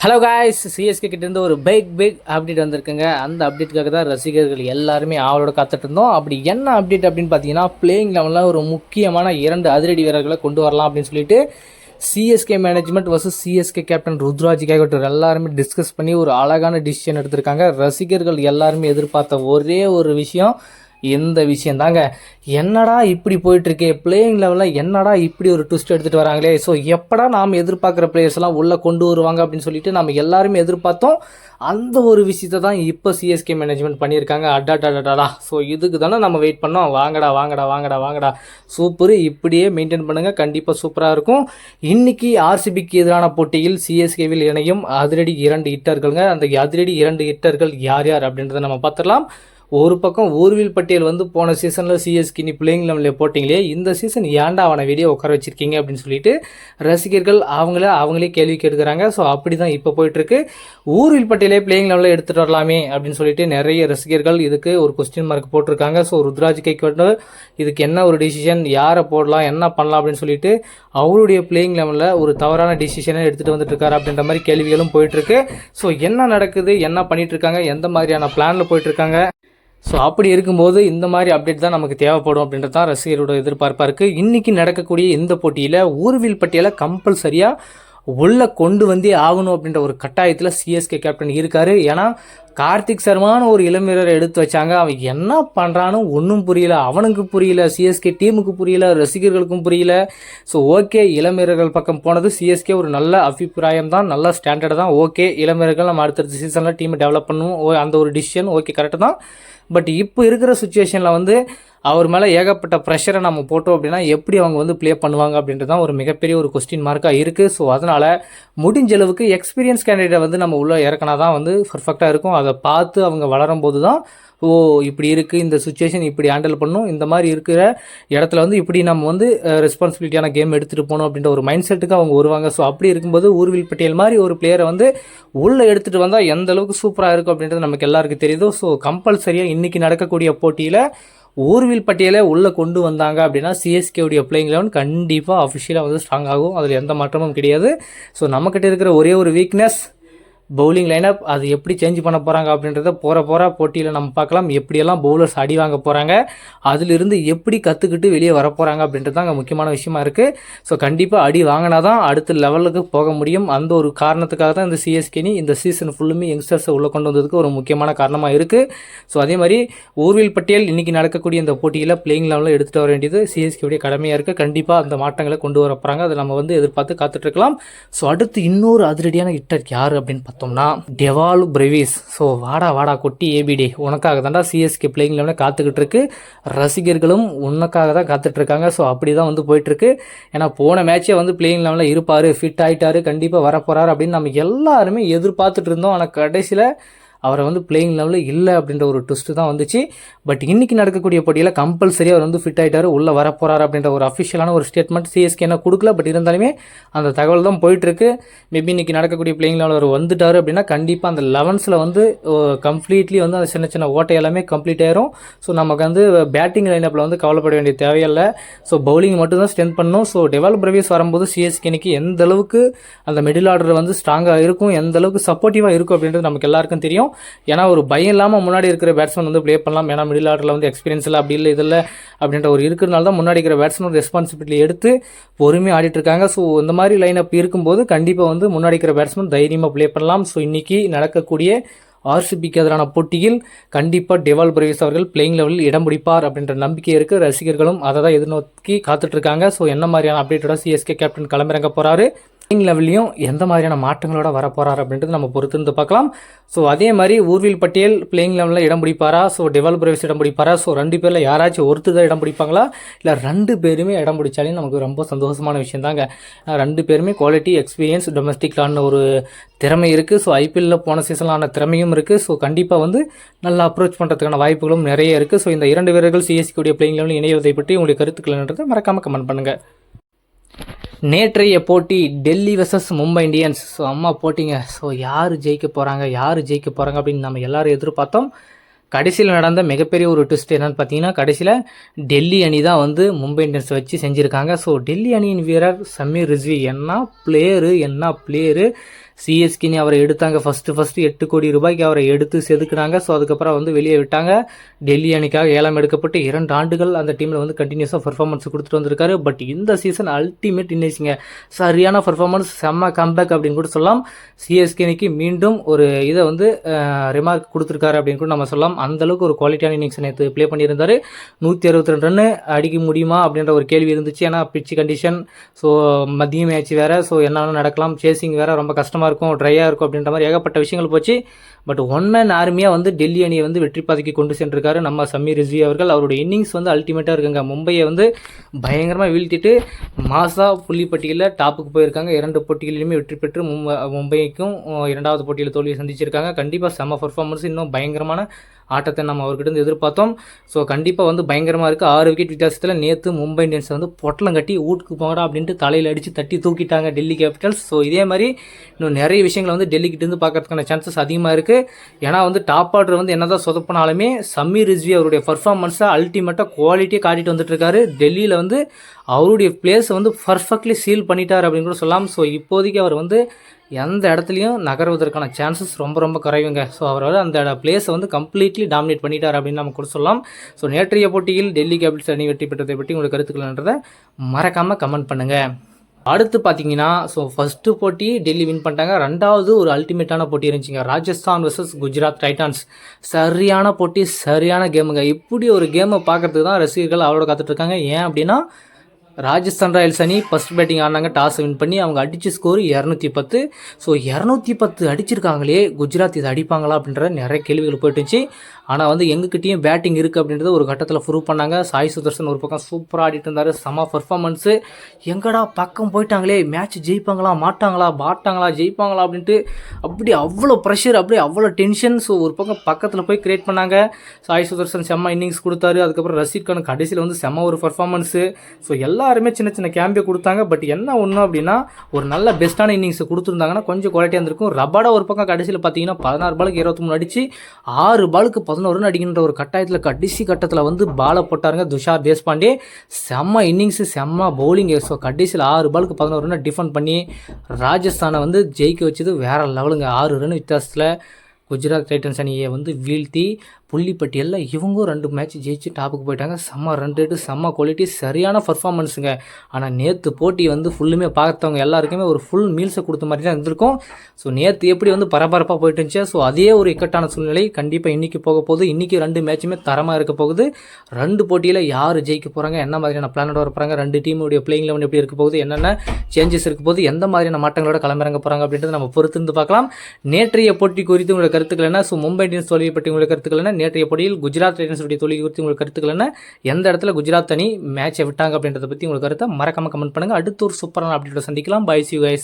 Hello guys, CSK கிட்டேருந்து ஒரு big update வந்திருக்குங்க. அந்த அப்டேட்டுக்காக தான் ரசிகர்கள் எல்லாருமே ஆவலோட காத்துட்டு இருந்தோம். அப்படி என்ன அப்டேட் அப்படின்னு பார்த்தீங்கன்னா, பிளேயிங் லெவலில் ஒரு முக்கியமான 2 அதிரடி வீரர்களை கொண்டு வரலாம் அப்படின்னு சொல்லிட்டு CSK management versus CSK captain Ruturaj Gaikwad எல்லாருமே டிஸ்கஸ் பண்ணி ஒரு அழகான டிசிஷன் எடுத்திருக்காங்க. ரசிகர்கள் எல்லாருமே எதிர்பார்த்த ஒரே ஒரு விஷயம் இந்த விஷயம் தாங்க. என்னடா இப்படி போயிட்டுருக்கே பிளேயிங் லெவலில், என்னடா இப்படி ஒரு ட்விஸ்ட் எடுத்துகிட்டு வராங்களே, ஸோ எப்படா நாம் எதிர்பார்க்குற பிளேயர்ஸ்லாம் உள்ளே கொண்டு வருவாங்க அப்படின்னு சொல்லிட்டு நம்ம எல்லாருமே எதிர்பார்த்தோம். அந்த ஒரு விஷயத்தை தான் இப்போ சிஎஸ்கே மேனேஜ்மெண்ட் பண்ணியிருக்காங்க. அடாடாடாடா, ஸோ இதுக்கு தானே நம்ம வெயிட் பண்ணோம். வாங்கடா சூப்பர், இப்படியே மெயின்டைன் பண்ணுங்கள், கண்டிப்பாக சூப்பராக இருக்கும். இன்றைக்கி ஆர்சிபிக்கு எதிரான போட்டியில் சிஎஸ்கேவில் இணையும் அதிரடி 2 ஹிட்டர்கள்ங்க. அந்த அதிரடி 2 ஹிட்டர்கள் யார் யார் அப்படின்றத நம்ம பார்த்துடலாம். ஒரு பக்கம் ஊர்வில் பட்டியல் வந்து போன சீசனில் சிஎஸ்கே நீ பிளேயிங் லெவலில் போட்டிங்களே, இந்த சீசன் ஏன்டா அவனை வெளியே உட்கார வச்சிருக்கீங்க அப்படின்னு சொல்லிட்டு ரசிகர்கள் அவங்களே கேள்வி கேட்குறாங்க. ஸோ அப்படி தான் இப்போ போயிட்டுருக்கு. ஊர்வில் பட்டியலே பிளேயிங் லெவலில் எடுத்துகிட்டு வரலாமே அப்படின்னு சொல்லிட்டு நிறைய ரசிகர்கள் இதுக்கு ஒரு கொஸ்டின் மார்க் போட்டிருக்காங்க. ஸோ ருத்ராஜ் கேக்வாட் இதுக்கு என்ன ஒரு டிசிஷன், யாரை போடலாம், என்ன பண்ணலாம் அப்படின்னு சொல்லிட்டு அவருடைய பிளேயிங் லெவலில் ஒரு தவறான டிசிஷனை எடுத்துகிட்டு வந்துட்டு இருக்காரு அப்படின்ற மாதிரி கேள்விகளும் போயிட்டுருக்கு. ஸோ என்ன நடக்குது, என்ன பண்ணிட்டு இருக்காங்க, எந்த மாதிரியான பிளானில் போயிட்டுருக்காங்க, ஸோ அப்படி இருக்கும்போது இந்த மாதிரி அப்டேட் தான் நமக்கு தேவைப்படும் அப்படின்றது தான் ரசிகரோட எதிர்பார்ப்பாக இருக்குது. இன்றைக்கி நடக்கக்கூடிய இந்த போட்டியில் ஊர்வில் பட்டியலை கம்பல்சரியாக உள்ளே கொண்டு வந்தே ஆகணும் அப்படின்ற ஒரு கட்டாயத்தில் சிஎஸ்கே கேப்டன் இருக்கார். ஏன்னா கார்த்திக் சர்மான ஒரு இளம் வீரரை எடுத்து வச்சாங்க. அவன் என்ன பண்ணுறான்னு ஒன்றும் புரியல, அவனுக்கு புரியல, சிஎஸ்கே டீமுக்கு புரியல, ரசிகர்களுக்கும் புரியல. ஸோ ஓகே, இளம் வீரர்கள் பக்கம் போனது சிஎஸ்கே ஒரு நல்ல அபிப்பிராயம் தான், நல்ல ஸ்டாண்டர்ட் தான். ஓகே, இளம் வீரர்கள் நம்ம அடுத்தடுத்த சீசனில் டீமை டெவலப் பண்ணுவோம், அந்த ஒரு டிசிஷன் ஓகே, கரெக்டு தான். பட் இப்போ இருக்கிற சுச்சுவேஷனில் வந்து அவர் மேலே ஏகப்பட்ட ப்ரெஷரை நம்ம போட்டோம் அப்படின்னா எப்படி அவங்க வந்து ப்ளே பண்ணுவாங்க அப்படின்றது தான் ஒரு மிகப்பெரிய ஒரு கொஸ்டின் மார்க்காக இருக்குது. ஸோ அதனால் முடிஞ்ச அளவுக்கு எக்ஸ்பீரியன்ஸ் கேண்டிடேட்டை வந்து நம்ம உள்ளே இறக்கினா தான் வந்து பர்ஃபெக்டாக இருக்கும். அதை பார்த்து அவங்க வளரும் போது தான் ஓ இப்படி இருக்குது, இந்த சுச்சுவேஷன் இப்படி ஹேண்டில் பண்ணணும், இந்த மாதிரி இருக்கிற இடத்துல வந்து இப்படி நம்ம வந்து ரெஸ்பான்சிபிலிட்டியான கேம் எடுத்துகிட்டு போகணும் அப்படின்ற ஒரு மைண்ட் செட்டுக்கு அவங்க வருவாங்க. ஸோ அப்படி இருக்கும்போது ஊர்வில் பட்டியல் மாதிரி ஒரு பிளேயரை வந்து உள்ளே எடுத்துகிட்டு வந்தால் எந்த அளவுக்கு சூப்பராக இருக்கும் அப்படின்றது நமக்கு எல்லாருக்கும் தெரியுதோ. ஸோ கம்பல்சரியாக இன்றைக்கி நடக்கக்கூடிய போட்டியில் ஊர்வில் பட்டியலை உள்ளே கொண்டு வந்தாங்க அப்படின்னா சிஎஸ்கேவுடைய பிளேயிங் லெவன் கண்டிப்பாக அஃபிஷியலாக வந்து ஸ்ட்ராங் ஆகும். அதில் எந்த மாற்றமும் கிடையாது. ஸோ நம்மக்கிட்ட இருக்கிற ஒரே ஒரு வீக்னஸ் பவுலிங் லைனப், அது எப்படி சேஞ்ச் பண்ண போகிறாங்க அப்படின்றத போகிற போட்டியில் நம்ம பார்க்கலாம். எப்படியெல்லாம் பவுலர்ஸ் அடி வாங்க போகிறாங்க, அதிலிருந்து எப்படி கற்றுக்கிட்டு வெளியே வர போகிறாங்க அப்படின்றது தான் அங்கே முக்கியமான விஷயமா இருக்குது. ஸோ கண்டிப்பாக அடி வாங்கினா தான் அடுத்த லெவலுக்கு போக முடியும். அந்த ஒரு காரணத்துக்காக தான் இந்த சிஎஸ்கேனி இந்த சீசன் ஃபுல்லுமே யங்ஸ்டர்ஸை உள்ளே கொண்டு வந்ததுக்கு ஒரு முக்கியமான காரணமாக இருக்குது. ஸோ அதே மாதிரி ஊர்வில் பட்டியல் இன்றைக்கி நடக்கக்கூடிய இந்த போட்டியில் பிளேயிங் லெவலில் எடுத்துகிட்டு வர வேண்டியது சிஎஸ்கேவுடைய கடமையாக இருக்குது. கண்டிப்பாக அந்த மாற்றங்களை கொண்டு வர போகிறாங்க, அதை நம்ம வந்து எதிர்பார்த்து காத்துட்ருக்கலாம். ஸோ அடுத்து இன்னொரு அதிரடியான ஹிட்டர் யார் அப்படின்னு பார்த்தோம்னா டெவால் பிரவிஸ். ஸோ வாடா கொட்டி ஏபிடி, உனக்காக தான்டா சிஎஸ்கே பிளேயிங் லெவலில் காத்துக்கிட்டு இருக்கு, ரசிகர்களும் உனக்காக தான் காத்துட்டு இருக்காங்க. ஸோ அப்படி தான் வந்து போயிட்டுருக்கு. ஏன்னா போன மேட்சே வந்து பிளேயிங் லெவலில் இருப்பார், ஃபிட் ஆகிட்டார், கண்டிப்பாக வரப்போகிறார் அப்படின்னு நம்ம எல்லாருமே எதிர்பார்த்துட்டு இருந்தோம். ஆனால் கடைசியில் அவரை வந்து பிளேயிங் லெவலில் இல்லை அப்படின்ற ஒரு ட்விஸ்ட்டு தான் வந்துச்சு. பட் இன்றைக்கி நடக்கக்கூடிய போட்டியில் கம்பல்சரி அவர் வந்து ஃபிட் ஆகிட்டார், உள்ளே வரப்போகிறார் அப்படின்ற ஒரு அஃபிஷியலான ஒரு ஸ்டேட்மெண்ட் சிஎஸ்கே என்ன கொடுக்கல. பட் இருந்தாலுமே அந்த தகவல் தான் போயிட்டுருக்கு. மேபி இன்றைக்கி நடக்கக்கூடிய பிளேயிங் லெவலில் அவர் வந்துட்டார் அப்படின்னா கண்டிப்பாக அந்த 11ஸில் வந்து கம்ப்ளீட்லி வந்து அந்த சின்ன ஓட்டை எல்லாமே கம்ப்ளீட் ஆயிரும். ஸோ நமக்கு வந்து பேட்டிங் லைனப்பில் வந்து கவலைப்பட வேண்டிய தேவையில்லை. ஸோ பவுலிங் மட்டும் தான் ஸ்ட்ரென்த் பண்ணணும். ஸோ டெவால் பிரவிஸ் வரும்போது சிஎஸ்கேனிக்கு எந்த அளவுக்கு அந்த மிடில் ஆர்டர் வந்து ஸ்ட்ராங்காக இருக்கும், எந்த அளவுக்கு சப்போர்ட்டிவாக இருக்கும் அப்படின்றது நமக்கு எல்லாருக்கும் தெரியும். ஏன்னா ஒரு பயம் இல்லாமல் முன்னாடி இருக்கிற பேட்ஸ்மேன் வந்து ப்ளே பண்ணலாம். ஏன்னா மிடில் ஆர்டரில் வந்து எக்ஸ்பீரியன்ஸ் இல்லை, அப்படி இல்லை இதில் அப்படின்ற ஒரு இருக்கிறனால தான் முன்னாடி இருக்கிற பேட்ஸ்மேன் ரெஸ்பான்சிபிலிட்டி எடுத்து பொறுமையாக ஆடிட்டு இருக்காங்க. ஸோ இந்த மாதிரி லைன் அப் இருக்கும்போது கண்டிப்பாக வந்து முன்னாடி இருக்கிற பேட்ஸ்மேன் தைரியமாக ப்ளே பண்ணலாம். ஸோ இன்றைக்கி நடக்கக்கூடிய ஆர்சிபிக்கு எதிரான போட்டியில் கண்டிப்பாக டெவால் பிரவிஸ் அவர்கள் பிளேயிங் லெவலில் இடம் பிடிப்பார் அப்படின்ற நம்பிக்கை இருக்குது. ரசிகர்களும் அதை தான் எதிர்நோக்கி காத்துட்ருக்காங்க. ஸோ என்ன மாதிரியான அப்டேட்டோட சிஎஸ்கே கேப்டன் களமிறங்க போகிறாரு, பிளேயிங் லெவல்லையும் எந்த மாதிரியான மாற்றங்களோட வரப்போகிறார் அப்படின்றது நம்ம பொறுத்திருந்து பார்க்கலாம். ஸோ அதே மாதிரி ஊர்வில் பட்டியல் பிளேயிங் லெவலில் இடம் பிடிப்பாரா, ஸோ டெவால் பிரவிஸ் இடம் பிடிப்பாரா, ஸோ 2 பேரில் யாராச்சும் ஒருத்தர் தான் இடம் பிடிப்பாங்களா, இல்லை 2 பேருமே இடம் பிடிச்சாலே நமக்கு ரொம்ப சந்தோஷமான விஷயம் தாங்க. 2 பேருமே குவாலிட்டி, எக்ஸ்பீரியன்ஸ், டொமஸ்டிக்லான ஒரு திறமை இருக்குது. ஸோ ஐபிஎல்லில் போன சீசனான திறமையும் இருக்குது. ஸோ கண்டிப்பாக வந்து நல்லா அப்ரோச் பண்ணுறதுக்கான வாய்ப்புகளும் நிறைய இருக்குது. ஸோ இந்த 2 வீரர்கள் சிஎஸ்கேவுடைய பிளேயிங் லெவலில் இணைவதை பற்றி உங்களுடைய கருத்துக்கள் மறக்காமல் கமெண்ட் பண்ணுங்கள். நேற்றைய போட்டி Delhi versus Mumbai Indians. So அம்மா போட்டிங்க. ஸோ யார் ஜெயிக்க போகிறாங்க அப்படின்னு நம்ம எல்லோரும் எதிர்பார்த்தோம். கடைசியில் நடந்த மிகப்பெரிய ஒரு ட்விஸ்ட் என்னென்னு பார்த்தீங்கன்னா, கடைசியில் டெல்லி அணி தான் வந்து மும்பை இந்தியன்ஸ் வச்சு செஞ்சுருக்காங்க. ஸோ டெல்லி அணியின் வீரர் சமீர் ரிஸ்வி என்ன பிளேயரு சிஎஸ்கேனி அவரை எடுத்தாங்க ஃபஸ்ட்டு 8 கோடி ரூபாய்க்கு அவரை எடுத்து செதுக்குனாங்க. ஸோ அதுக்கப்புறம் வந்து வெளியே விட்டாங்க. டெல்லி அணிக்காக ஏலம் எடுக்கப்பட்டு 2 ஆண்டுகள் அந்த டீமில் வந்து கண்டினியூஸாக பர்ஃபார்மன்ஸ் கொடுத்துட்டு வந்திருக்காரு. பட் இந்த சீசன் அல்டிமேட் இன்னிங்ஸுங்க, சரியான பர்ஃபார்மன்ஸ், செம்ம கம்பேக் அப்படின்னு கூட சொல்லலாம். சிஎஸ்கேனிக்கு மீண்டும் ஒரு இதை வந்து ரிமார்க் கொடுத்துருக்காரு அப்படின்னு கூட நம்ம சொல்லலாம். அந்தளவுக்கு ஒரு குவாலிட்டியான இன்னிங்ஸ் நேற்று ப்ளே பண்ணியிருந்தார். 162 ரன்னு அடிக்க முடியுமா அப்படின்ற ஒரு கேள்வி இருந்துச்சு. ஏன்னா பிச்சு கண்டிஷன், ஸோ மதிய மேட்ச் வேறு, ஸோ என்ன நடக்கலாம், சேசிங் வேறு ரொம்ப கஷ்டமாக இருக்கும், ட்ரையாக இருக்கும் அப்படின்ற மாதிரி ஏகப்பட்ட விஷயங்கள் போச்சு. பட் ஒன் மேன் ஆர்மியாக வந்து டெல்லி அணியை வந்து வெற்றி பாதைக்கு கொண்டு சென்றிருக்காரு நம்ம சமீர் ரிஸ்வி அவர்கள். அவருடைய இன்னிங்ஸ் வந்து அல்டிமேட்டாக இருக்குங்க. மும்பையை வந்து பயங்கரமாக வீழ்த்திட்டு மாசா புள்ளி பட்டியலில் டாப்புக்கு போயிருக்காங்க. 2 போட்டிகளிலுமே வெற்றி பெற்று மும்பைக்கும் 2வது போட்டியில் தோல்வியை சந்திச்சிருக்காங்க. கண்டிப்பாக செம்ம பர்ஃபார்மன்ஸ், இன்னும் பயங்கரமான ஆட்டத்தை நம்ம அவர்கிட்ட எதிர்பார்த்தோம். ஸோ கண்டிப்பாக வந்து பயங்கரமாக இருக்குது. 6 விக்கெட் வித்தியாசத்தில் நேற்று மும்பை இந்தியன்ஸை வந்து பொட்டலம் கட்டி வீட்டுக்கு போங்கடா அப்படின்ட்டு தலையில் அடித்து தட்டி தூக்கிட்டாங்க டெல்லி கேபிட்டல்ஸ். ஸோ இதே மாதிரி இன்னும் நிறைய விஷயங்களை வந்து டெல்லிக்கிட்டேருந்து பார்க்கறதுக்கான சான்சஸ் அதிகமாக இருக்குது. ஏன்னா வந்து டாப் ஆர்டர் வந்து என்ன தான் சொதப்பினாலுமே சமீர் ரிஸ்வி அவருடைய பர்ஃபார்மன்ஸை அல்டிமேட்டாக குவாலிட்டியாக காட்டிட்டு வந்துட்டுருக்காரு. டெல்லியில் வந்து அவருடைய பிளேஸை வந்து பர்ஃபெக்ட்லி சீல் பண்ணிட்டார் அப்படின்னு கூட சொல்லலாம். ஸோ இப்போதைக்கு அவர் வந்து எந்த இடத்துலையும் நகர்வதற்கான சான்சஸ் ரொம்ப குறைவுங்க. ஸோ அவர் அந்த பிளேஸை வந்து கம்ப்ளீட்லி டாமினேட் பண்ணிட்டார் அப்படின்னு நம்ம கூட சொல்லலாம். ஸோ நேற்றைய போட்டியில் டெல்லி கேபிட்டல்ஸ் அணி வெற்றி பெற்றதை பற்றி உங்களுக்கு கருத்துக்கள்ன்றதை மறக்காமல் கமெண்ட் பண்ணுங்கள். அடுத்து பார்த்தீங்கன்னா, ஸோ ஃபஸ்ட்டு போட்டி டெல்லி வின் பண்ணிட்டாங்க. 2வது ஒரு அல்டிமேட்டான போட்டி இருந்துச்சுங்க, ராஜஸ்தான் vs குஜராத் டைட்டான்ஸ். சரியான போட்டி, சரியான கேமுங்க. இப்படி ஒரு கேமை பார்க்கறதுக்கு தான் ரசிகர்கள் அவளோட காத்துட்ருக்காங்க. ஏன் அப்படின்னா, ராஜஸ்தான் ராயல்ஸ் அணி ஃபஸ்ட் பேட்டிங் ஆனாங்க, டாஸ் வின் பண்ணி அவங்க அடித்த ஸ்கோர் 210. ஸோ 210 அடிச்சிருக்காங்களே, குஜராத் இதை அடிப்பாங்களா அப்படின்ற நிறைய கேள்விகள் போயிட்டுருந்துச்சு. ஆனால் வந்து எங்ககிட்டையும் பேட்டிங் இருக்குது அப்படின்றத ஒரு கட்டத்தில் ப்ரூவ் பண்ணாங்க. சாய் சுதர்சன் ஒரு பக்கம் சூப்பராக ஆடிட்டு இருந்தார், செம பர்ஃபார்மன்ஸு. எங்கடா பக்கம் போயிட்டாங்களே, மேட்ச் ஜெயிப்பாங்களா மாட்டாங்களா ஜெயிப்பாங்களா அப்படின்ட்டு அப்படி அவ்வளோ ப்ரெஷர், அப்படியே அவ்வளோ டென்ஷன். ஸோ ஒரு பக்கம் பக்கத்தில் போய் கிரியேட் பண்ணாங்க. சாய் சுதர்சன் செம்ம இன்னிங்ஸ் கொடுத்தாரு. அதுக்கப்புறம் ரஷீத் கான் கடைசியில் வந்து செம்ம ஒரு பர்ஃபார்மன்ஸு. ஸோ எல்லாருமே சின்ன கேம்பியோ கொடுத்தாங்க. பட் என்ன ஒன்று அப்படின்னா, ஒரு நல்ல பெஸ்ட்டான இன்னிங்ஸை கொடுத்துருந்தாங்கன்னா கொஞ்சம் குவாலிட்டியாக இருந்திருக்கும். ரபாடா ஒரு பக்கம் கடைசியில் பார்த்தீங்கன்னா 16 பாலுக்கு 23 அடிச்சு 6 பாலுக்கு 11 ரன் அடிக்கின்ற ஒரு கட்டாயத்தில் கடைசி கட்டத்தில் வந்து பாலை போட்டாருங்க துஷார் தேஷ்பாண்டே. செம்ம இன்னிங்ஸு, செம்ம பவுலிங். ஸோ கடைசியில் 6 பாலுக்கு 11 ரன் டிஃபெண்ட் பண்ணி ராஜஸ்தானை வந்து ஜெயிக்க வச்சது வேறு லெவலுங்க. 6 ரன் வித்தியாசத்தில் குஜராத் டைட்டன்ஸ் அணியை வந்து வீழ்த்தி புள்ளிப்பட்டியலில் இவங்க 2 மேட்ச் ஜெயிச்சு டாப்புக்கு போயிட்டாங்க. செம்ம ரன் ரேட்டு, செம்ம குவாலிட்டி, சரியான பர்ஃபார்மன்ஸுங்க. ஆனால் நேற்று போட்டி வந்து ஃபுல்லுமே பார்த்தவங்க எல்லாருக்குமே ஒரு ஃபுல் மீல்ஸை கொடுத்த மாதிரி தான் இருந்திருக்கும். ஸோ நேற்று எப்படி வந்து பரபரப்பாக போயிட்டு இருந்துச்சு. ஸோ அதே ஒரு இக்கட்டான சூழ்நிலை கண்டிப்பாக இன்றைக்கி போக போகுது. இன்றைக்கி 2 மேட்சுமே தரமாக இருக்க போகுது. 2 போட்டியில் யார் ஜெயிக்க போகிறாங்க, என்ன மாதிரியான பிளானோட வர போகிறாங்க, 2 டீமுடைய பிளேயிங் லெவன் எப்படி இருக்க போகுது, என்னென்ன சேஞ்சஸ் இருக்க போகுது, எந்த மாதிரியான மாற்றங்களோட களமிறங்க போகிறாங்க அப்படின்றத நம்ம பொறுத்திருந்து பார்க்கலாம். நேற்றைய போட்டி குறித்து உங்களோட கருத்துக்கள் என்ன? ஸோ மும்பை இந்தியன்ஸ் தோல்வியை பற்றி உங்களோட கருத்துக்கள் என்ன? நேற்றைய போட்டியில் குஜராத் டைட்டன்ஸுடைய தோல்வி குறித்து உங்களுக்கு கருத்துக்கள் என்ன? எந்த இடத்துல குஜராத் அணி மேட்சை விட்டாங்க அப்படின்றத பற்றி உங்களுக்கு கருத்தை மறக்காம கமெண்ட் பண்ணுங்கள். அடுத்து ஒரு சூப்பரான அப்டேட்டோட சந்திக்கலாம். Bye, see you guys.